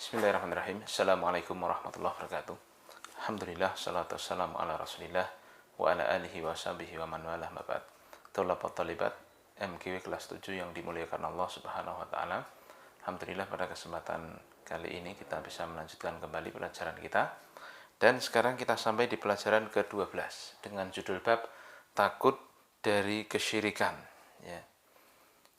Bismillahirrahmanirrahim. Assalamualaikum warahmatullahi wabarakatuh. Alhamdulillah, salatu wassalamu ala rasulillah wa ala alihi wa sahbihi wa man walah mabad. Tulabat talibat MKW kelas 7 yang dimuliakan Allah subhanahu wa ta'ala. Alhamdulillah pada kesempatan kali ini kita bisa melanjutkan kembali pelajaran kita. Dan sekarang kita sampai di pelajaran ke-12 dengan judul bab takut dari kesyirikan. Ya.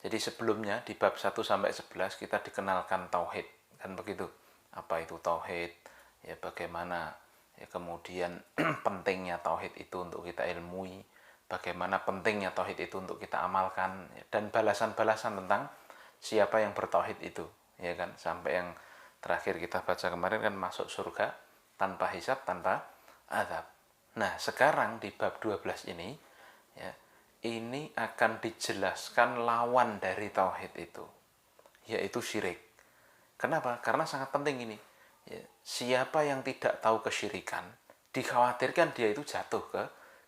Jadi sebelumnya di bab 1 sampai 11 kita dikenalkan tauhid, kan begitu. Apa itu tauhid? Ya bagaimana ya kemudian pentingnya tauhid itu untuk kita ilmui, bagaimana pentingnya tauhid itu untuk kita amalkan, ya, dan balasan-balasan tentang siapa yang bertauhid itu, ya kan, sampai yang terakhir kita baca kemarin kan masuk surga tanpa hisab, tanpa azab. Nah, sekarang di bab 12 ini ya, ini akan dijelaskan lawan dari tauhid itu, yaitu syirik. Kenapa? Karena sangat penting ini. Ya, siapa yang tidak tahu kesyirikan, dikhawatirkan dia itu jatuh ke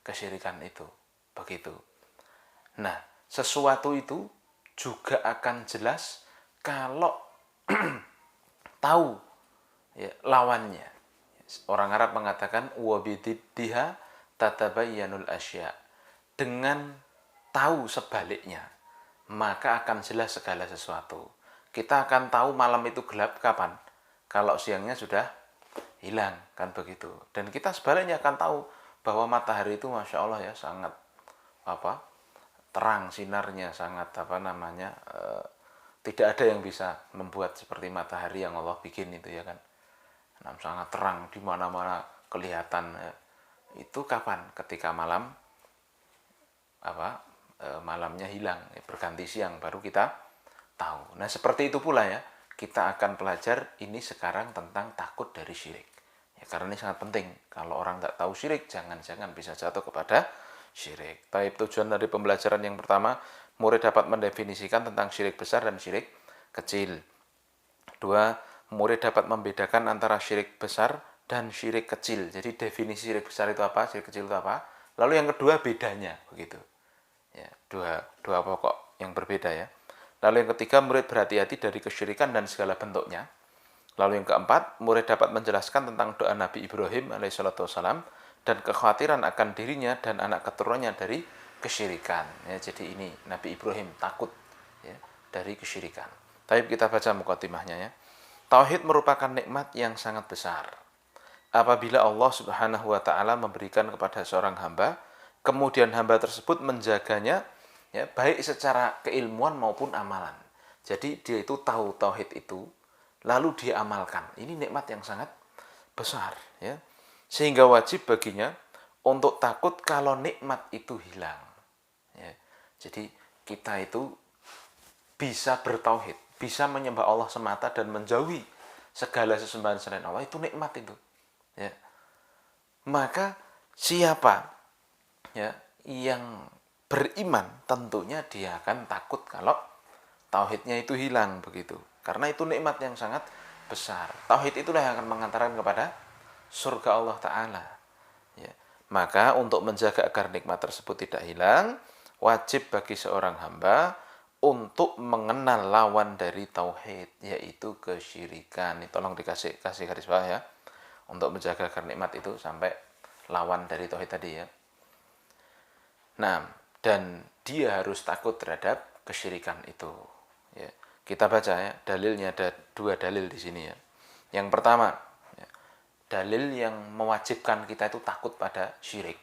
kesyirikan itu. Begitu. Nah, sesuatu itu juga akan jelas kalau tahu ya, lawannya. Orang Arab mengatakan wabididdiha tatabayyanul asya. Dengan tahu sebaliknya, maka akan jelas segala sesuatu. Kita akan tahu malam itu gelap kapan? Kalau siangnya sudah hilang, kan begitu. Dan kita sebaliknya akan tahu bahwa matahari itu Masya Allah ya sangat terang sinarnya, sangat tidak ada yang bisa membuat seperti matahari yang Allah bikin itu ya kan. Nah, sangat terang di mana-mana kelihatan. Itu kapan? Ketika malamnya hilang, berganti siang, baru kita tahu. Nah, seperti itu pula ya, kita akan pelajar ini sekarang tentang takut dari syirik. Ya, karena ini sangat penting. Kalau orang tidak tahu syirik, jangan-jangan bisa jatuh kepada syirik. Tapi tujuan dari pembelajaran yang pertama, murid dapat mendefinisikan tentang syirik besar dan syirik kecil. Dua, murid dapat membedakan antara syirik besar dan syirik kecil. Jadi definisi syirik besar itu apa, syirik kecil itu apa. Lalu yang kedua bedanya, begitu. Ya, dua pokok yang berbeda ya. Lalu yang ketiga, murid berhati-hati dari kesyirikan dan segala bentuknya. Lalu yang keempat, murid dapat menjelaskan tentang doa Nabi Ibrahim alaihissalam dan kekhawatiran akan dirinya dan anak keturunannya dari kesyirikan. Ya, jadi ini Nabi Ibrahim takut ya, dari kesyirikan. Tapi kita baca mukaddimahnya ya. Tauhid merupakan nikmat yang sangat besar. Apabila Allah Subhanahu wa taala memberikan kepada seorang hamba, kemudian hamba tersebut menjaganya ya, baik secara keilmuan maupun amalan. Jadi dia itu tahu tauhid itu, lalu dia amalkan. Ini nikmat yang sangat besar ya. Sehingga wajib baginya untuk takut kalau nikmat itu hilang. Ya. Jadi kita itu bisa bertauhid, bisa menyembah Allah semata dan menjauhi segala sesembahan selain Allah, itu nikmat itu. Ya. Maka siapa ya yang beriman tentunya dia akan takut kalau tauhidnya itu hilang begitu. Karena itu nikmat yang sangat besar. Tauhid itulah yang akan mengantarkan kepada surga Allah Ta'ala. Ya. Maka untuk menjaga agar nikmat tersebut tidak hilang, wajib bagi seorang hamba untuk mengenal lawan dari tauhid, yaitu kesyirikan. Ini tolong dikasih garis bawah ya. Untuk menjaga agar nikmat itu sampai lawan dari tauhid tadi ya. Nah, dan dia harus takut terhadap kesyirikan itu. Ya. Kita baca ya, dalilnya ada dua dalil di sini ya. Yang pertama, ya, dalil yang mewajibkan kita itu takut pada syirik.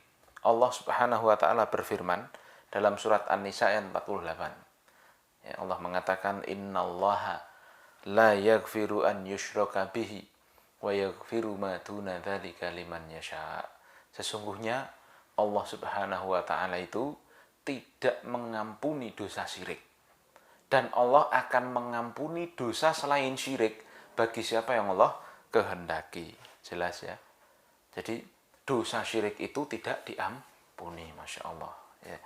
Allah Subhanahu wa taala berfirman dalam surat An-Nisa ayat 48. Ya, Allah mengatakan innallaha la yaghfiru an yushraka bihi wa yaghfiru ma duna dzalika liman yasha. Sesungguhnya Allah Subhanahu wa taala itu tidak mengampuni dosa syirik. Dan Allah akan mengampuni dosa selain syirik bagi siapa yang Allah kehendaki. Jelas ya. Jadi dosa syirik itu tidak diampuni, Masya Allah. Ya.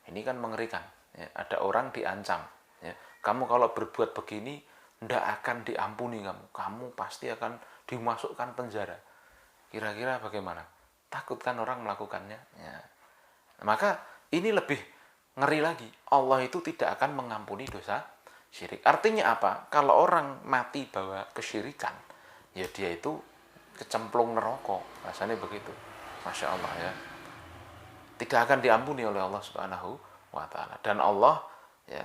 Ini kan mengerikan. Ya. Ada orang diancam. Ya. Kamu kalau berbuat begini, tidak akan diampuni kamu. Kamu pasti akan dimasukkan penjara. Kira-kira bagaimana? Takut kan orang melakukannya? Ya. Maka ini lebih ngeri lagi. Allah itu tidak akan mengampuni dosa syirik. Artinya apa? Kalau orang mati bawa kesyirikan, ya dia itu kecemplung neraka, rasanya begitu. Masya Allah ya, tidak akan diampuni oleh Allah Subhanahu wa Ta'ala. Dan Allah ya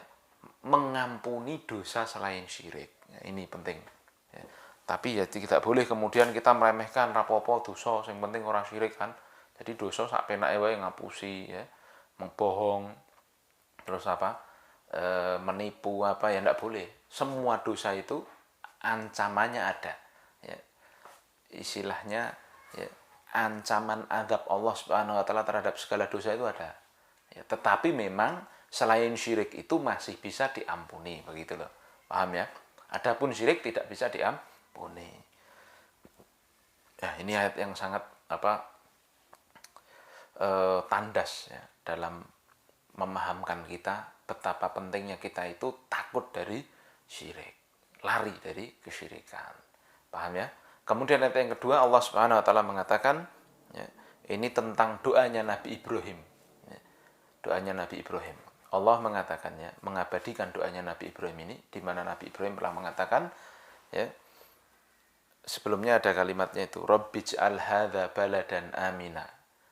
mengampuni dosa selain syirik. Ya, ini penting. Ya. Tapi ya tidak boleh kemudian kita meremehkan rapopo dosa, yang penting orang syirik kan. Jadi dosa sak penake wae ngapusi ya, membohong, terus apa? Menipu apa ya, tidak boleh. Semua dosa itu ancamannya ada. Ya. Istilahnya ya, ancaman azab Allah Subhanahu wa Ta'ala terhadap segala dosa itu ada. Ya, tetapi memang selain syirik itu masih bisa diampuni, begitu loh. Paham ya? Adapun syirik tidak bisa diampuni. Ya, ini ayat yang sangat tandas ya, dalam memahamkan kita betapa pentingnya kita itu takut dari syirik, lari dari kesyirikan. Paham ya? Kemudian ayat yang kedua, Allah Subhanahu wa Ta'ala mengatakan ya, ini tentang doanya Nabi Ibrahim ya, doanya Nabi Ibrahim. Allah mengatakannya, mengabadikan doanya Nabi Ibrahim ini, di mana Nabi Ibrahim telah mengatakan ya, sebelumnya ada kalimatnya itu, Rabbij'al hadza baladan amina.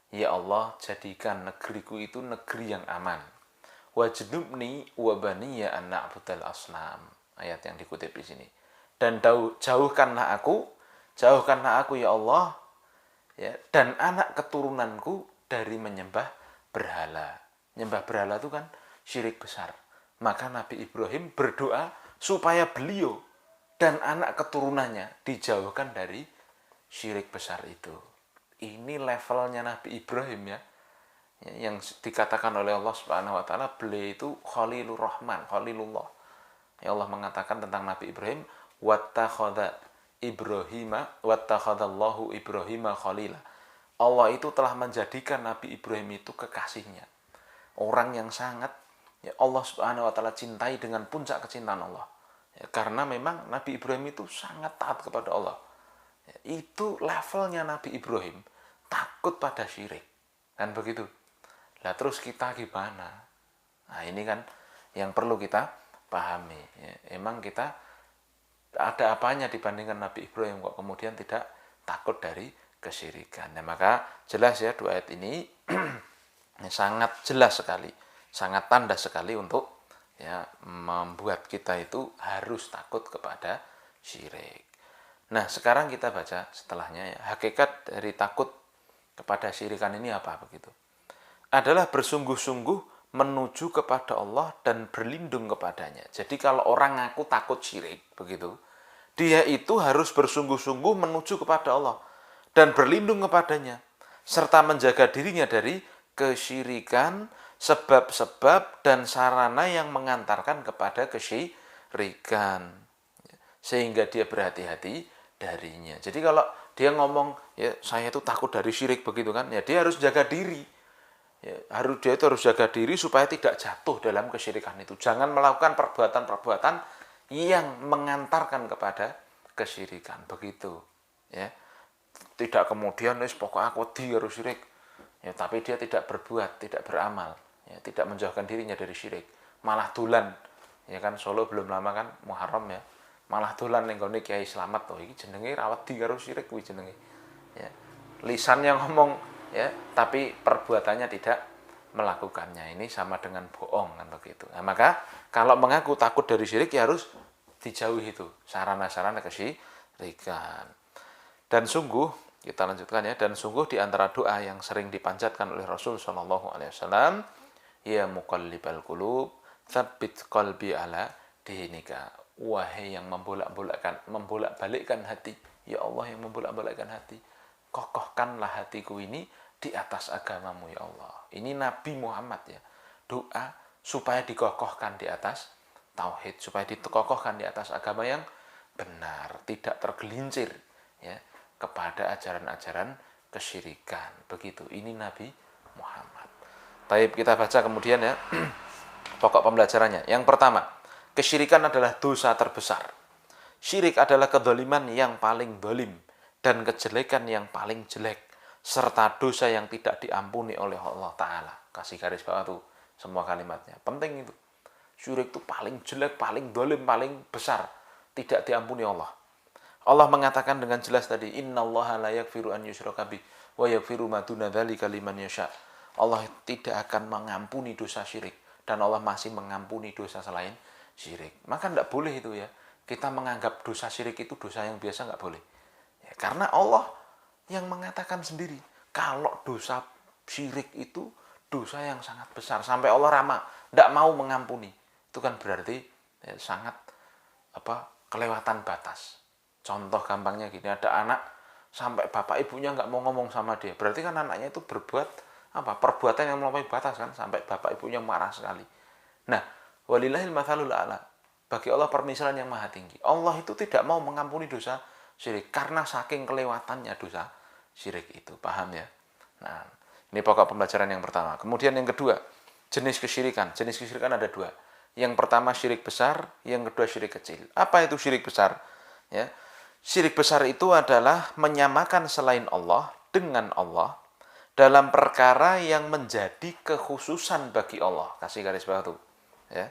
Ya Allah, jadikan negeriku itu negeri yang aman. Wajnubni wa baniya an na'budal asnam. Ayat yang dikutip di sini. Dan jauhkanlah aku ya Allah ya, dan anak keturunanku dari menyembah berhala. Menyembah berhala itu kan syirik besar. Maka Nabi Ibrahim berdoa supaya beliau dan anak keturunannya dijauhkan dari syirik besar itu. Ini levelnya Nabi Ibrahim ya, yang dikatakan oleh Allah Subhanahu wa Ta'ala, beliau itu Khalilur Rahman, Khalilullah. Ya, Allah mengatakan tentang Nabi Ibrahim, wattakhadallahu Ibrahima khalila. Allah itu telah menjadikan Nabi Ibrahim itu kekasihnya, orang yang sangat ya, Allah Subhanahu wa Ta'ala cintai dengan puncak kecintaan Allah ya, karena memang Nabi Ibrahim itu sangat taat kepada Allah ya, itu levelnya Nabi Ibrahim, takut pada syirik kan begitu. Nah terus kita gimana? Nah ini kan yang perlu kita pahami ya. Emang kita ada apanya dibandingkan Nabi Ibrahim kok kemudian tidak takut dari kesyirikan. Nah, maka jelas ya dua ayat ini sangat jelas sekali, sangat tanda sekali untuk ya membuat kita itu harus takut kepada syirik. Nah, sekarang kita baca setelahnya ya, hakikat dari takut kepada syirikan ini apa begitu? Adalah bersungguh-sungguh menuju kepada Allah dan berlindung kepadanya. Jadi kalau orang ngaku takut syirik begitu, dia itu harus bersungguh-sungguh menuju kepada Allah dan berlindung kepadanya, serta menjaga dirinya dari kesyirikan, sebab-sebab dan sarana yang mengantarkan kepada kesyirikan, sehingga dia berhati-hati darinya. Jadi kalau dia ngomong ya saya itu takut dari syirik begitu kan, ya dia harus jaga diri. Ya, dia itu harus jaga diri supaya tidak jatuh dalam kesyirikan itu. Jangan melakukan perbuatan-perbuatan yang mengantarkan kepada kesyirikan begitu. Ya, tidak kemudian pokoknya aku harus syirik. Ya, tapi dia tidak berbuat, tidak beramal, ya, tidak menjauhkan dirinya dari syirik, malah dolan. Ya kan Solo belum lama kan Muharram ya, malah dolan ning gone Kiai Slamet to iki jenenge rawat di karo syirik kuwi jenenge. Ya. Lisan yang ngomong ya, tapi perbuatannya tidak melakukannya. Ini sama dengan bohong kan begitu. Nah, maka kalau mengaku takut dari syirik ya harus dijauhi itu sarana-sarana kesyirikan. Dan sungguh kita lanjutkan ya, dan sungguh di antara doa yang sering dipanjatkan oleh Rasul Shallallahu Alaihi Wasallam, ya muqallibal qulub, tsabbit qalbi ala dinika. Wahai yang membolak-balikkan hati, ya Allah yang membolak-balikkan hati, kokohkanlah hatiku ini di atas agamamu ya Allah. Ini Nabi Muhammad ya, doa supaya dikokohkan di atas tauhid, supaya dikokohkan di atas agama yang benar, tidak tergelincir ya kepada ajaran-ajaran kesyirikan. Begitu, ini Nabi Muhammad. Baik, kita baca kemudian ya pokok pembelajarannya. Yang pertama, kesyirikan adalah dosa terbesar. Syirik adalah kedzaliman yang paling zalim dan kejelekan yang paling jelek, serta dosa yang tidak diampuni oleh Allah Ta'ala. Kasih garis bawah tuh semua kalimatnya, penting itu. Syirik itu paling jelek, paling zalim, paling besar, tidak diampuni Allah. Allah mengatakan dengan jelas tadi, innallaha la yaghfiru an yushraka bih wa yaghfiru ma duna dzalika liman yasha. Allah tidak akan mengampuni dosa syirik dan Allah masih mengampuni dosa selain syirik. Maka tidak boleh itu ya. Kita menganggap dosa syirik itu dosa yang biasa, nggak boleh. Ya, karena Allah yang mengatakan sendiri, kalau dosa syirik itu dosa yang sangat besar sampai Allah ramah, tidak mau mengampuni. Itu kan berarti ya, sangat kelewatan batas. Contoh gampangnya gini, ada anak sampai bapak ibunya nggak mau ngomong sama dia, berarti kan anaknya itu berbuat perbuatan yang melampaui batas kan, sampai bapak ibunya marah sekali. Nah, walillahil matsalul a'la, bagi Allah permisalan yang maha tinggi. Allah itu tidak mau mengampuni dosa syirik karena saking kelewatannya dosa syirik itu, paham ya? Nah, ini pokok pembelajaran yang pertama. Kemudian yang kedua, jenis kesyirikan. Jenis kesyirikan ada dua. Yang pertama syirik besar, yang kedua syirik kecil. Apa itu syirik besar? Ya, syirik besar itu adalah menyamakan selain Allah dengan Allah dalam perkara yang menjadi kekhususan bagi Allah. Kasih garis bawah tuh. Ya.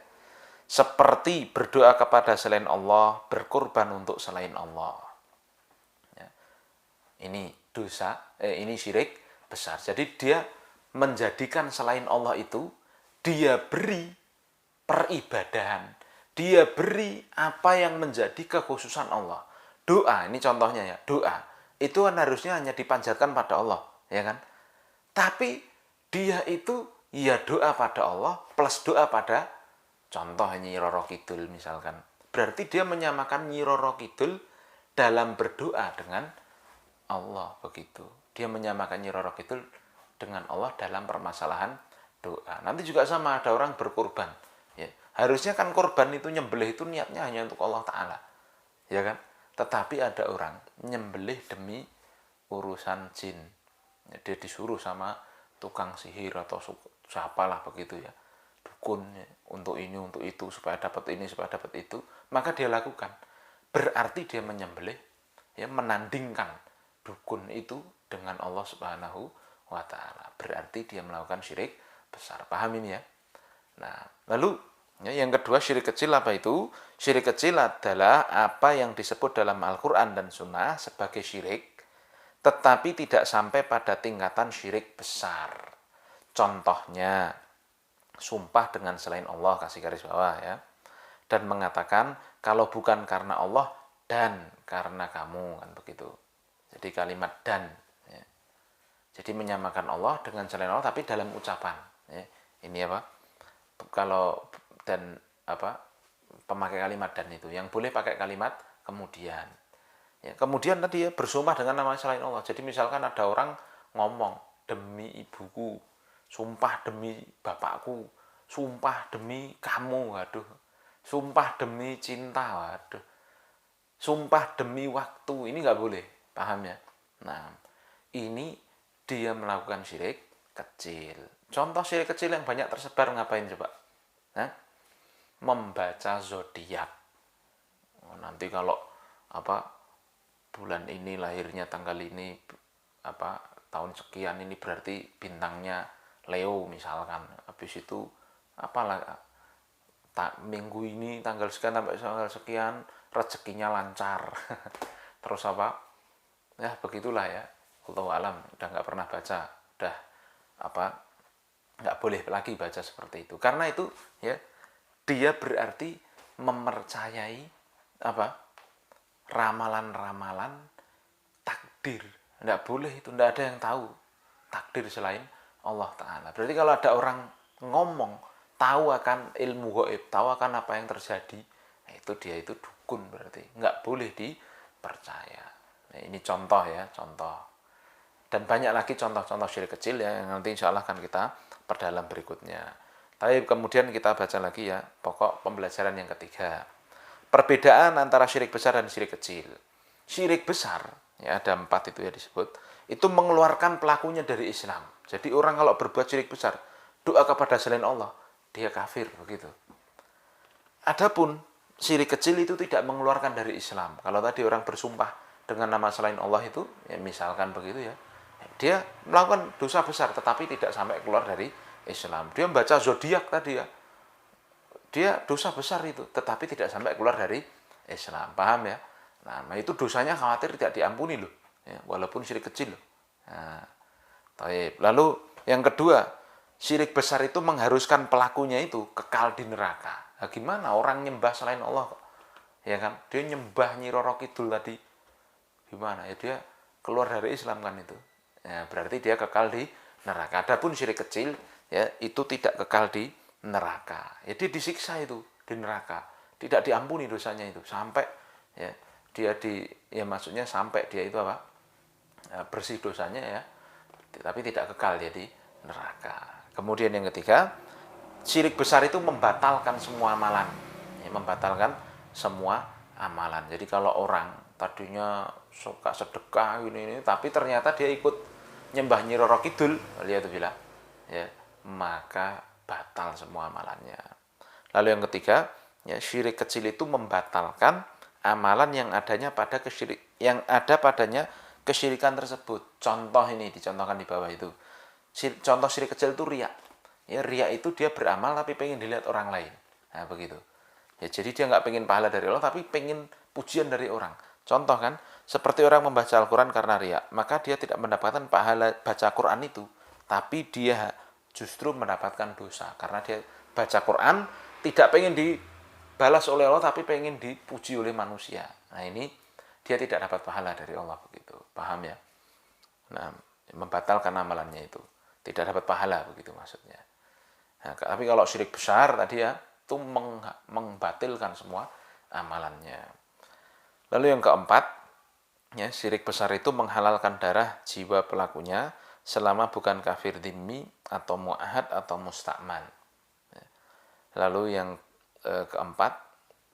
Seperti berdoa kepada selain Allah, berkorban untuk selain Allah. Ya. Ini dosa, ini syirik besar. Jadi dia menjadikan selain Allah itu, dia beri peribadahan. Dia beri apa yang menjadi kekhususan Allah. Doa, ini contohnya ya, doa. Itu kan harusnya hanya dipanjatkan pada Allah, ya kan? Tapi dia itu ya doa pada Allah plus doa pada contoh Nyi Roro Kidul misalkan. Berarti dia menyamakan Nyi Roro Kidul dalam berdoa dengan Allah, begitu. Dia menyamakan Nyi Roro Kidul dengan Allah dalam permasalahan doa. Nanti juga sama, ada orang berkorban. Ya, harusnya kan korban itu nyembelih itu niatnya hanya untuk Allah Ta'ala. Ya kan? Tetapi ada orang nyembelih demi urusan jin. Ya, dia disuruh sama tukang sihir atau siapalah begitu ya. Dukun ya, untuk ini, untuk itu, supaya dapat ini, supaya dapat itu. Maka dia lakukan. Berarti dia menyembelih, ya, menandingkan dukun itu dengan Allah Subhanahu wa Ta'ala. Berarti dia melakukan syirik besar. Paham ini ya? Nah, lalu ya, yang kedua syirik kecil apa itu? Syirik kecil adalah apa yang disebut dalam Al-Quran dan Sunnah sebagai syirik, tetapi tidak sampai pada tingkatan syirik besar. Contohnya, sumpah dengan selain Allah, kasih garis bawah ya, dan mengatakan kalau bukan karena Allah dan karena kamu, kan begitu. Jadi kalimat dan, ya. Jadi menyamakan Allah dengan selain Allah tapi dalam ucapan. Ya. Ini apa? Kalau dan pemakai kalimat dan itu yang boleh pakai kalimat kemudian ya, kemudian tadi ya bersumpah dengan nama selain Allah. Jadi misalkan ada orang ngomong demi ibuku, sumpah demi bapakku, sumpah demi kamu, waduh, sumpah demi cinta, waduh, sumpah demi waktu, ini nggak boleh, paham ya? Nah, ini dia melakukan syirik kecil. Contoh syirik kecil yang banyak tersebar ngapain coba? Nah, membaca zodiak. Nanti kalau bulan ini lahirnya tanggal ini tahun sekian ini berarti bintangnya Leo misalkan. Habis itu minggu ini tanggal sekian sampai tanggal sekian rezekinya lancar. Terus ya begitulah ya. Allahu alam, udah nggak pernah baca, udah nggak boleh lagi baca seperti itu. Karena itu ya, dia berarti mempercayai ramalan-ramalan takdir. Tidak boleh itu, tidak ada yang tahu takdir selain Allah Ta'ala. Berarti kalau ada orang ngomong tahu akan ilmu gaib, tahu akan apa yang terjadi, nah itu dia itu dukun, berarti nggak boleh dipercaya. Nah, ini contoh ya, contoh. Dan banyak lagi contoh-contoh syirik kecil ya, yang nanti insya Allah akan kita perdalam berikutnya. Tapi kemudian kita baca lagi ya, pokok pembelajaran yang ketiga. Perbedaan antara syirik besar dan syirik kecil. Syirik besar, ya ada 4 itu ya disebut, itu mengeluarkan pelakunya dari Islam. Jadi orang kalau berbuat syirik besar, doa kepada selain Allah, dia kafir, begitu. Adapun syirik kecil itu tidak mengeluarkan dari Islam. Kalau tadi orang bersumpah dengan nama selain Allah itu, ya misalkan begitu ya, dia melakukan dosa besar tetapi tidak sampai keluar dari Islam. Dia membaca zodiak tadi ya, dia dosa besar itu tetapi tidak sampai keluar dari Islam. Paham ya? Nah, itu dosanya khawatir tidak diampuni loh, ya, walaupun syirik kecil loh. Nah, taib. Lalu yang kedua, syirik besar itu mengharuskan pelakunya itu kekal di neraka. Nah, gimana orang nyembah selain Allah kok? Ya kan? Dia nyembah Nyi Roro Kidul tadi. Gimana? Ya dia keluar dari Islam kan itu. Ya, berarti dia kekal di neraka. Adapun syirik kecil, ya itu tidak kekal di neraka. Ya dia disiksa itu di neraka. Tidak diampuni dosanya itu sampai ya dia ya maksudnya sampai dia itu apa? Ya, bersih dosanya ya. Tapi tidak kekal dia di neraka. Kemudian yang ketiga, syirik besar itu membatalkan semua amalan. Ya, membatalkan semua amalan. Jadi kalau orang tadinya suka sedekah ini tapi ternyata dia ikut nyembah Nyi Roro Kidul, lihat itu bilang, ya, maka batal semua amalannya. Lalu yang ketiga, ya, syirik kecil itu membatalkan amalan yang ada padanya kesyirikan tersebut. Contoh ini dicontohkan di bawah itu. Contoh syirik kecil itu riya. Ya, riya itu dia beramal tapi pengen dilihat orang lain. Nah, begitu. Ya, jadi dia nggak pengen pahala dari Allah tapi pengen pujian dari orang. Contoh kan, seperti orang membaca Al-Quran karena riya, maka dia tidak mendapatkan pahala baca Quran itu, tapi dia justru mendapatkan dosa karena dia baca Quran tidak pengen dibalas oleh Allah tapi pengen dipuji oleh manusia. Nah, ini dia tidak dapat pahala dari Allah begitu. Paham ya? Nah, membatalkan amalannya itu. Tidak dapat pahala begitu maksudnya. Nah, tapi kalau syirik besar tadi ya, itu membatalkan semua amalannya. Lalu yang keempat, ya, syirik besar itu menghalalkan darah jiwa pelakunya selama bukan kafir dhimmi atau mu'ahad atau mustakman. Lalu yang keempat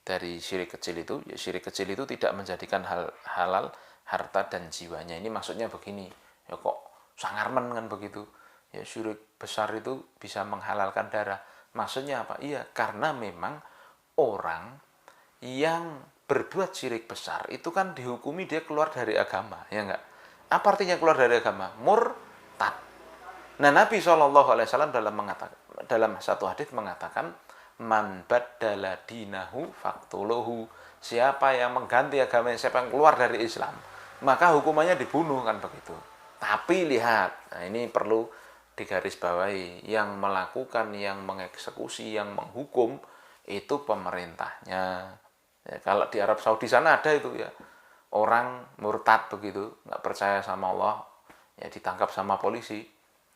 dari syirik kecil itu, ya, syirik kecil itu tidak menjadikan halal harta dan jiwanya. Ini maksudnya begini, ya kok sangarmen kan begitu. Ya, syirik besar itu bisa menghalalkan darah. Maksudnya apa? Iya, karena memang orang yang berbuat syirik besar itu kan dihukumi dia keluar dari agama, ya enggak? Apa artinya keluar dari agama? Murtad. Nah, Nabi SAW dalam satu hadis mengatakan, man baddala dinahu faktuluhu. Siapa yang mengganti agamanya, siapa yang keluar dari Islam, maka hukumannya dibunuh kan begitu. Tapi lihat, nah ini perlu digarisbawahi, yang melakukan, yang mengeksekusi, yang menghukum itu pemerintahnya. Ya, kalau di Arab Saudi sana ada itu ya, orang murtad begitu, nggak percaya sama Allah, ya ditangkap sama polisi,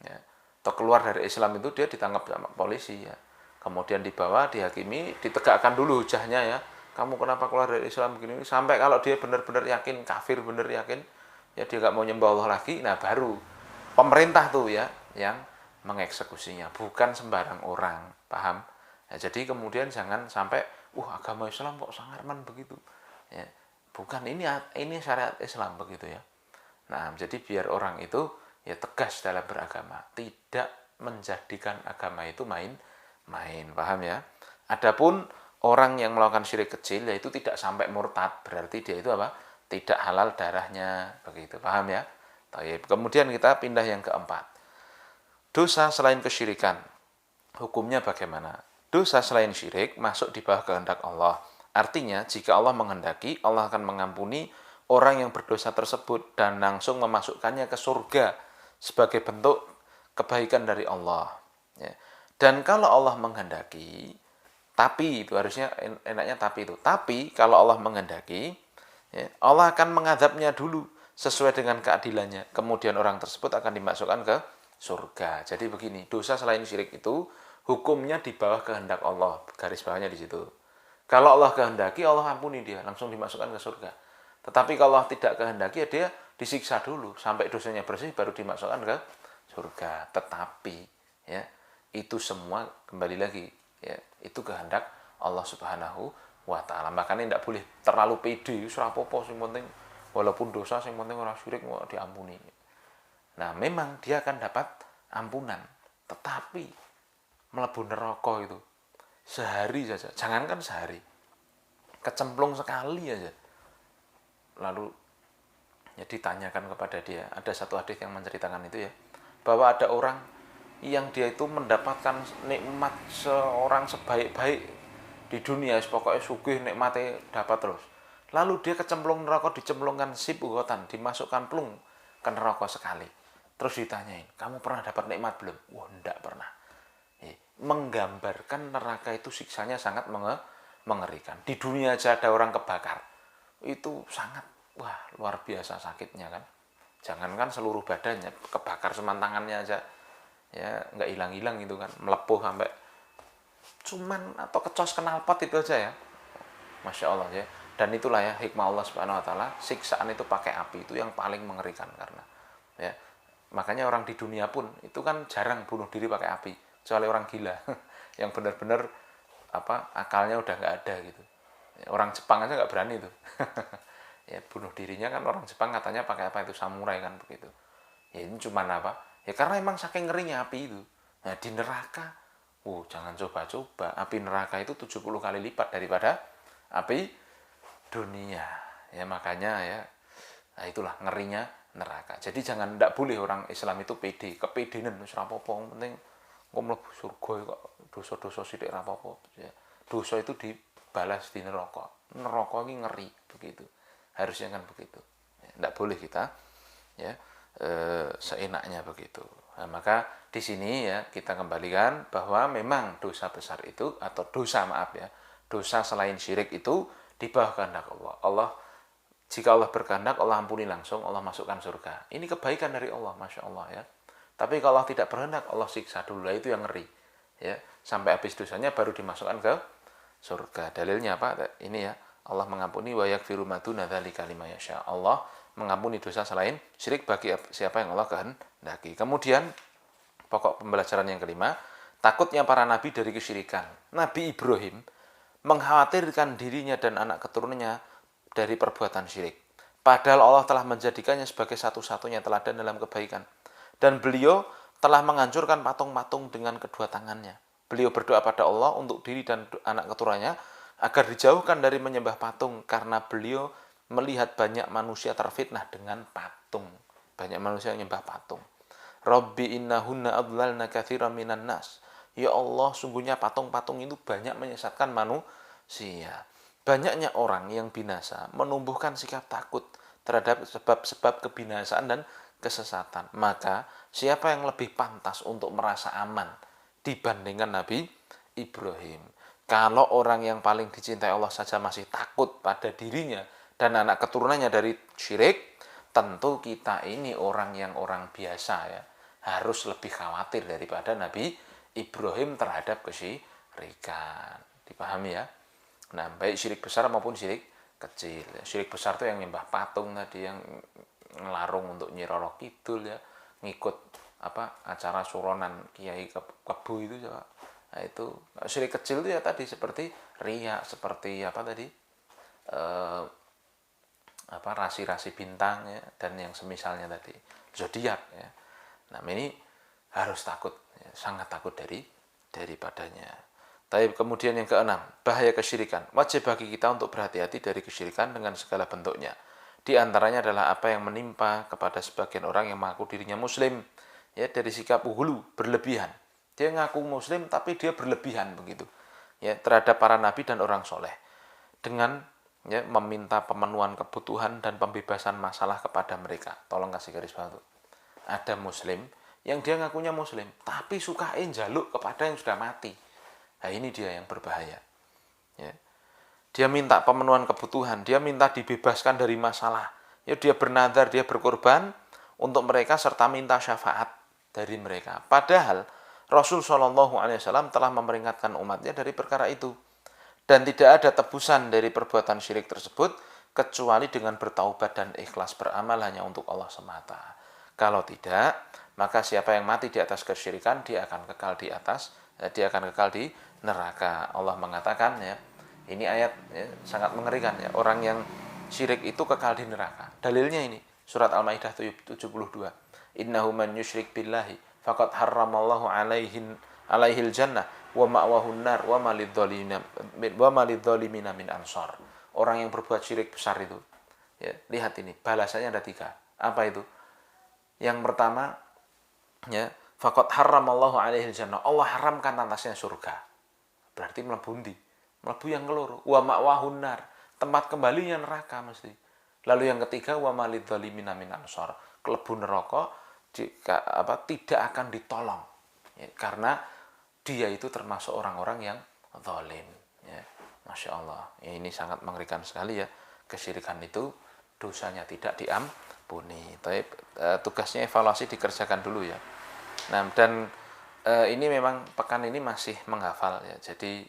ya, atau keluar dari Islam itu dia ditangkap sama polisi, ya, kemudian dibawa, dihakimi, ditegakkan dulu hujahnya ya, kamu kenapa keluar dari Islam begini, sampai kalau dia benar-benar yakin, kafir benar yakin, ya dia nggak mau nyembah Allah lagi, nah baru pemerintah tuh ya yang mengeksekusinya, bukan sembarang orang, paham? Ya, jadi kemudian jangan sampai, agama Islam kok sangarman begitu, ya, bukan, ini syariat Islam begitu ya. Nah, jadi biar orang itu ya tegas dalam beragama, tidak menjadikan agama itu main-main, paham ya? Adapun orang yang melakukan syirik kecil yaitu tidak sampai murtad, berarti dia itu apa? Tidak halal darahnya, begitu, paham ya? Kemudian kita pindah yang keempat. Dosa selain kesyirikan, hukumnya bagaimana? Dosa selain syirik masuk di bawah kehendak Allah. Artinya, jika Allah menghendaki, Allah akan mengampuni orang yang berdosa tersebut dan langsung memasukkannya ke surga sebagai bentuk kebaikan dari Allah. Ya. Dan kalau Allah menghendaki, tapi itu harusnya enaknya tapi itu. Tapi kalau Allah menghendaki, ya, Allah akan mengadabnya dulu sesuai dengan keadilannya. Kemudian orang tersebut akan dimasukkan ke surga. Jadi begini, dosa selain syirik itu hukumnya di bawah kehendak Allah. Garis bawahnya di situ. Kalau Allah kehendaki, Allah ampuni dia, langsung dimasukkan ke surga. Tetapi kalau Allah tidak kehendaki, ya dia disiksa dulu sampai dosanya bersih baru dimasukkan ke surga. Tetapi ya, itu semua kembali lagi ya, itu kehendak Allah Subhanahu wa taala. Makanya tidak boleh terlalu pede, ora apa-apa sing penting walaupun dosa sing penting ora syirik kok diampuni. Nah, memang dia akan dapat ampunan, tetapi mlebu neraka itu sehari saja, jangankan sehari, kecemplung sekali aja. Lalu ya ditanyakan kepada dia, ada satu hadis yang menceritakan itu ya, bahwa ada orang yang dia itu mendapatkan nikmat seorang sebaik-baik di dunia, pokoknya sugih nikmatnya dapat terus. Lalu dia kecemplung neraka, dicemplungkan sibugotan, dimasukkan plung ke neraka sekali. Terus ditanyain, kamu pernah dapat nikmat belum? Wah, enggak pernah. Menggambarkan neraka itu siksanya sangat mengerikan. Di dunia aja ada orang kebakar. Itu sangat, wah, luar biasa sakitnya kan. Jangankan seluruh badannya, kebakar semantangannya aja. Ya, nggak hilang-hilang itu kan. Melepuh sampai cuman atau kecos knalpot itu aja ya. Masya Allah ya. Dan itulah ya hikmah Allah Subhanahu Wa Taala. Siksaan itu pakai api itu yang paling mengerikan karena ya makanya orang di dunia pun itu kan jarang bunuh diri pakai api, kecuali orang gila yang benar-benar akalnya udah nggak ada gitu. Orang Jepang aja nggak berani tuh. Ya bunuh dirinya kan orang Jepang katanya pakai apa itu samurai kan begitu. Ya ini cuman apa? Ya karena emang saking ngerinya api itu. Nah di neraka, jangan coba-coba. Api neraka itu 70 kali lipat daripada api dunia. Ya makanya ya, nah itulah ngerinya neraka. Jadi jangan, tidak boleh orang Islam itu pede, kepedean wis ora apa-apa, penting engko mlebu surga kok dosa-dosa sithik ora apa-apa. Ya. Dosa itu dibalas di neraka. Neraka ini ngeri begitu. Harusnya kan begitu. Ya, tidak boleh kita ya seenaknya begitu. Nah, maka di sini ya kita kembalikan bahwa memang dosa besar itu atau dosa dosa selain syirik itu di bawah kehendak Allah. Jika Allah berkehendak, Allah ampuni langsung, Allah masukkan surga. Ini kebaikan dari Allah, Masya Allah ya. Tapi kalau Allah tidak berkehendak, Allah siksa dulu, itu yang ngeri. Ya, sampai habis dosanya baru dimasukkan ke surga. Dalilnya apa? Ini ya, Allah mengampuni wa yaghfiru ma duna dzalika liman yasha. Allah mengampuni dosa selain syirik bagi siapa yang Allah kehendaki. Kemudian pokok pembelajaran yang kelima, takutnya para nabi dari kesyirikan. Nabi Ibrahim mengkhawatirkan dirinya dan anak keturunannya dari perbuatan syirik. Padahal Allah telah menjadikannya sebagai satu-satunya teladan dalam kebaikan. Dan beliau telah menghancurkan patung-patung dengan kedua tangannya. Beliau berdoa pada Allah untuk diri dan anak keturunannya agar dijauhkan dari menyembah patung karena beliau melihat banyak manusia terfitnah dengan patung. Banyak manusia yang menyembah patung. Rabbi innahunna adlalna katsiran minan nas. Ya Allah, sungguhnya patung-patung itu banyak menyesatkan manusia. Banyaknya orang yang binasa menumbuhkan sikap takut terhadap sebab-sebab kebinasaan dan kesesatan. Maka siapa yang lebih pantas untuk merasa aman dibandingkan Nabi Ibrahim? Kalau orang yang paling dicintai Allah saja masih takut pada dirinya dan anak keturunannya dari syirik, tentu kita ini orang biasa ya, harus lebih khawatir daripada Nabi Ibrahim terhadap kesyirikan. Dipahami ya? Nah, baik syirik besar maupun syirik kecil. Syirik besar itu yang nyembah patung tadi, yang ngelarung untuk Nyi Roro Kidul ya, ngikut acara suronan Kiai Kebu itu coba. Nah, itu syirik kecil itu ya tadi seperti riya, seperti rasi-rasi bintang ya, dan yang semisalnya tadi, zodiak ya. Nah, ini harus takut ya, sangat takut daripadanya. Tapi kemudian yang keenam, bahaya kesyirikan. Wajib bagi kita untuk berhati-hati dari kesyirikan dengan segala bentuknya. Di antaranya adalah apa yang menimpa kepada sebagian orang yang mengaku dirinya muslim, ya, dari sikap hulu, berlebihan. Dia ngaku muslim tapi dia berlebihan begitu, ya, terhadap para nabi dan orang soleh, dengan ya meminta pemenuhan kebutuhan dan pembebasan masalah kepada mereka. Tolong kasih garis bawah. Ada muslim yang dia ngakunya muslim tapi suka njaluk kepada yang sudah mati. Nah, ini dia yang berbahaya. Ya. Dia minta pemenuhan kebutuhan, dia minta dibebaskan dari masalah. Ya, dia bernadar, dia berkorban untuk mereka serta minta syafaat dari mereka. Padahal Rasul Shallallahu Alaihi Wasallam telah memperingatkan umatnya dari perkara itu. Dan tidak ada tebusan dari perbuatan syirik tersebut kecuali dengan bertaubat dan ikhlas beramal hanya untuk Allah semata. Kalau tidak, maka siapa yang mati di atas kesyirikan, dia akan kekal di neraka. Allah mengatakan ya, ini ayat ya, sangat mengerikan ya, orang yang syirik itu kekal di neraka. Dalilnya ini surat Al-Maidah 72. Innahu man yusyrik billahi faqad harramallahu alaihil jannah wa ma'wahun nar wa malidzalimina min ansar. Orang yang berbuat syirik besar itu ya, lihat ini balasannya ada 3. Apa itu? Yang pertama ya, faqad harramallahu alaihil jannah. Allah haramkan atasnya surga. Berarti mlebu ndi? Mlebu yang keloro. Wa ma'wahun nar. tempat kembalinya neraka mesti. Lalu yang ketiga, wa malidzalimin min ansor, kelebu neraka jika tidak akan ditolong, ya, karena dia itu termasuk orang-orang yang zalim, ya. Masya Allah, ya, ini sangat mengerikan sekali ya. Kesyirikan itu dosanya tidak diampuni. Tapi tugasnya evaluasi dikerjakan dulu ya. Nah, dan ini memang pekan ini masih menghafal ya. Jadi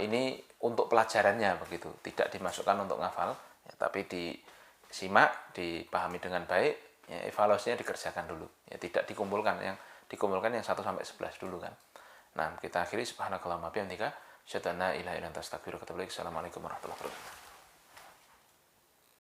ini untuk pelajarannya begitu, tidak dimasukkan untuk ngafal, ya, tapi disimak, dipahami dengan baik, ya, evaluasinya dikerjakan dulu. Ya, tidak dikumpulkan, yang dikumpulkan yang 1 sampai 11 dulu kan. Nah, kita akhiri subhanakallahumma bihamdika asyhadu an la ilaha illa anta astaghfiruka wa atubu ilaik. Assalamualaikum warahmatullahi wabarakatuh.